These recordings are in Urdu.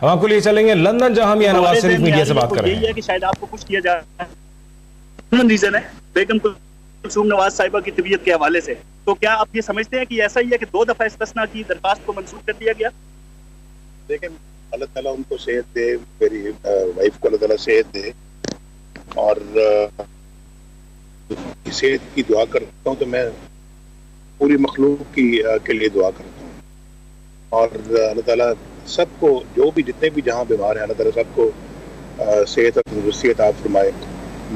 ہم آپ کو لیے چلیں گے لندن، جہاں میاں نواز شریف میڈیا سے بات کر رہے ہیں. یہی ہے کہ شاید آپ کو کچھ کیا جا رہا ہے، ریزن ہے بیگم کلثوم نواز صاحبہ کی طبیعت کے حوالے سے. تو کیا آپ یہ سمجھتے ہیں کہ ایسا ہی ہے کہ 2 دفعہ استثناء کی درخواست کو منسوخ کر دیا گیا؟ دیکھیں اللہ تعالیٰ ان کو صحت دے، میری وائف کو اللہ تعالیٰ صحت دے، اور صحت کی دعا کرتا ہوں. تو میں پوری مخلوق کے لیے دعا کرتا ہوں، اور اللہ تعالیٰ سب کو، جو بھی جتنے بھی جہاں بیمار ہیں، اللہ تعالیٰ سب کو صحت اور تندرستی عطا فرمائے.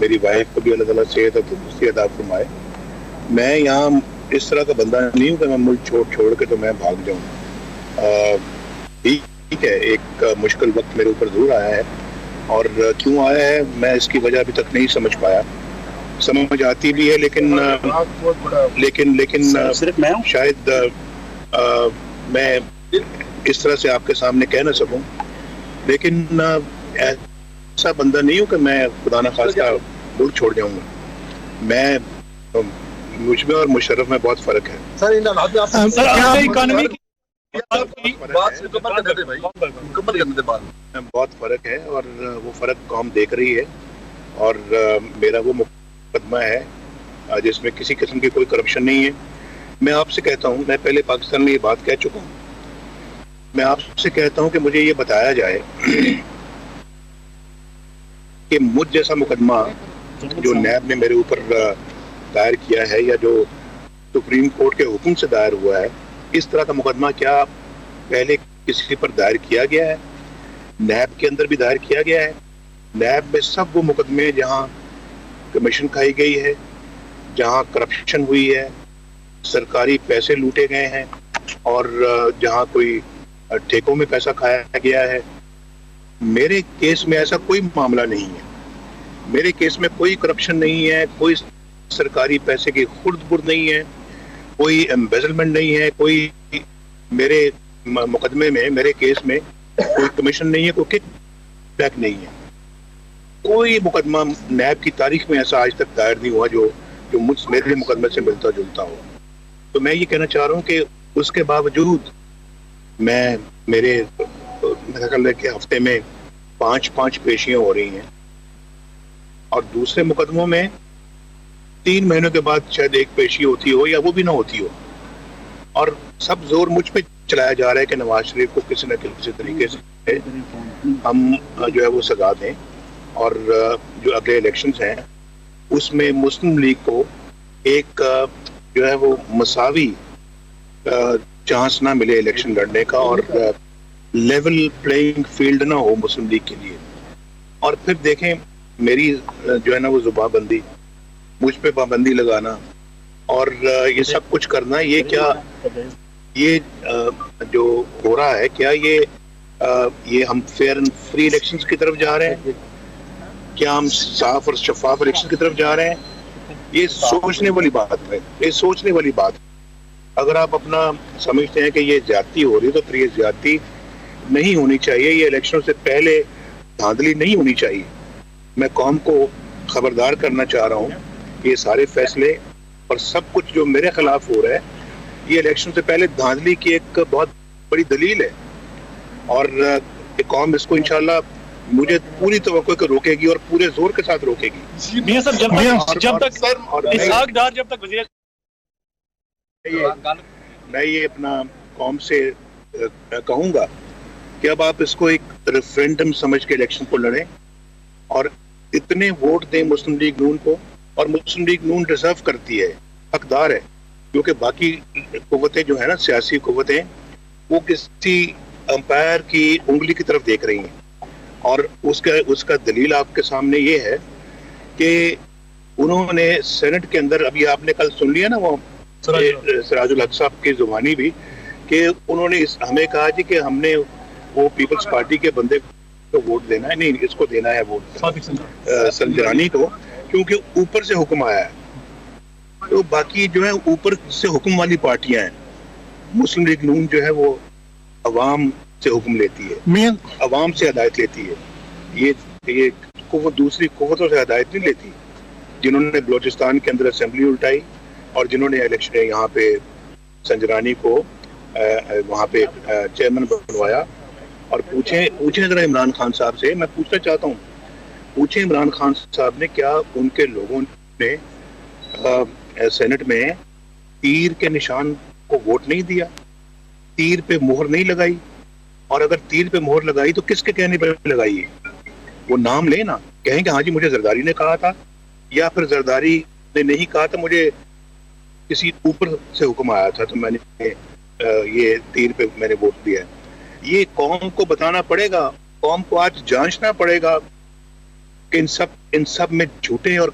میری وائف کو بھی اللہ تعالیٰ صحت اور تندرستی عطا فرمائے. میں یہاں اس طرح کا بندہ نہیں ہوں کہ میں ملک چھوڑ کے تو میں بھاگ جاؤں. ٹھیک ہے، ایک مشکل وقت میرے اوپر ضرور آیا ہے، اور کیوں آیا ہے میں اس کی وجہ ابھی تک نہیں سمجھ پایا. سمجھ آتی بھی ہے لیکن شاید میں اس طرح سے آپ کے سامنے کہہ نہ سکوں. لیکن ایسا بندہ نہیں ہوں کہ میں خدا نہ خواستہ ملک چھوڑ جاؤں گا. میں مجھ میں اور مشرف میں بہت فرق ہے. بہت فرق ہے، اور وہ فرق قوم دیکھ رہی ہے. اور میرا وہ مقدمہ ہے جس میں کسی قسم کی کوئی کرپشن نہیں ہے. میں آپ سے کہتا ہوں، میں پہلے پاکستان میں یہ بات کہہ چکا ہوں، میں آپ سے کہتا ہوں کہ مجھے یہ بتایا جائے کہ مجھ جیسا مقدمہ جو نیب نے میرے اوپر دائر کیا ہے، یا جو سپریم کورٹ کے حکم سے دائر ہوا ہے، اس طرح کا مقدمہ کیا پہلے کسی پر دائر کیا گیا ہے؟ نیب کے اندر بھی دائر کیا گیا ہے. نیب میں سب وہ مقدمے جہاں کمیشن کھائی گئی ہے، جہاں کرپشن ہوئی ہے، سرکاری پیسے لوٹے گئے ہیں، اور جہاں کوئی ٹھیکوں میں پیسہ کھایا گیا ہے. میرے کیس میں ایسا کوئی معاملہ نہیں ہے. میرے کیس میں کوئی کرپشن نہیں ہے، کوئی سرکاری پیسے کی خرد برد نہیں ہے، کوئی ایمبیزلمنٹ نہیں ہے، کوئی میرے مقدمے میں، میرے کیس میں کوئی کمیشن نہیں ہے، کوئی کک بیک نہیں ہے. کوئی مقدمہ نیب کی تاریخ میں ایسا آج تک دائر نہیں ہوا جو میرے مقدمے سے ملتا جلتا ہو. تو میں یہ کہنا چاہ رہا ہوں کہ اس کے باوجود میرے خیال ہے کہ ہفتے میں 5 پیشیاں ہو رہی ہیں، اور دوسرے مقدموں میں 3 مہینوں کے بعد شاید ایک پیشی ہوتی ہو یا وہ بھی نہ ہوتی ہو. اور سب زور مجھ پہ چلایا جا رہا ہے کہ نواز شریف کو کسی نہ کسی طریقے سے ہم جو ہے وہ سزا دیں، اور جو اگلے الیکشنز ہیں اس میں مسلم لیگ کو ایک جو ہے وہ مساوی چانس نہ ملے الیکشن لڑنے کا، اور لیول پلینگ فیلڈ نہ ہو مسلم لیگ کے لیے. اور پھر دیکھیں میری جو ہے نا وہ زبان بندی، مجھ پہ پابندی لگانا، اور یہ سب کچھ کرنا، یہ کیا یہ جو ہو رہا ہے، کیا یہ ہم فیئر اینڈ فری الیکشنز کی طرف جا رہے ہیں؟ کیا ہم صاف اور شفاف الیکشن کی طرف جا رہے ہیں؟ یہ سوچنے والی بات ہے، یہ سوچنے والی بات ہے. اگر آپ اپنا سمجھتے ہیں کہ یہ زیادتی ہو رہی ہے تو پھر یہ زیادتی نہیں ہونی چاہیے. یہ الیکشنوں سے پہلے دھاندلی نہیں ہونی چاہیے. میں قوم کو خبردار کرنا چاہ رہا ہوں کہ یہ سارے فیصلے اور سب کچھ جو میرے خلاف ہو رہا ہے، یہ الیکشن سے پہلے دھاندلی کی ایک بہت بڑی دلیل ہے، اور قوم اس کو انشاءاللہ مجھے پوری توقع کو روکے گی، اور پورے زور کے ساتھ روکے گی. میاں صاحب جب تک اسحاق ڈار جب تک وزیر، میں یہ اپنا قوم سے کہوں گا کہ اب آپ اس کو ایک ریفرینڈم سمجھ کے الیکشن کو لڑیں، اور اتنے ووٹ دیں مسلم لیگ نون کو. اور مسلم لیگ نون ڈیزرو کرتی ہے، حقدار ہے، کیونکہ باقی قوتیں جو ہیں نا، سیاسی قوتیں، وہ کسی امپائر کی انگلی کی طرف دیکھ رہی ہیں. اور اس کا دلیل آپ کے سامنے یہ ہے کہ انہوں نے سینٹ کے اندر، ابھی آپ نے کل سن لیا نا وہ سراج الحق صاحب کی زبانی بھی، کہ انہوں نے ہمیں کہا جی کہ ہم نے وہ پیپلز پارٹی کے بندے کو ووٹ دینا ہے، نہیں اس کو دینا ہے ووٹ سنجرانی کو، کیونکہ اوپر سے حکم آیا ہے. تو باقی جو ہے اوپر سے حکم والی پارٹیاں ہیں. مسلم لیگ نون جو ہے وہ عوام سے حکم لیتی ہے، عوام سے ہدایت لیتی ہے. یہ قوت دوسری قوتوں سے ہدایت نہیں لیتی، جنہوں نے بلوچستان کے اندر اسمبلی الٹائی، اور جنہوں نے الیکشن یہاں پہ سنجرانی کو وہاں پہ چیئرمین بنوایا، اور پوچھیں ذرا عمران خان صاحب سے. میں پوچھنا چاہتا ہوں, پوچھیں عمران خان صاحب نے کیا ان کے لوگوں نے سینٹ میں تیر کے نشان کو ووٹ نہیں دیا, تیر پہ مہر نہیں لگائی؟ اور اگر تیر پہ مہر لگائی تو کس کے کہنے پہ لگائی ہے؟ وہ نام لے نا, کہیں کہ ہاں جی مجھے زرداری نے کہا تھا, یا پھر زرداری نے نہیں کہا تھا, مجھے کسی اوپر سے حکم آیا تھا تو میں نے یہ تیر پہ میں نے ووٹ دیا ہے. یہ قوم کو بتانا پڑے گا, قوم کو آج جانچنا پڑے گا کہ ان سب میں جھوٹے اور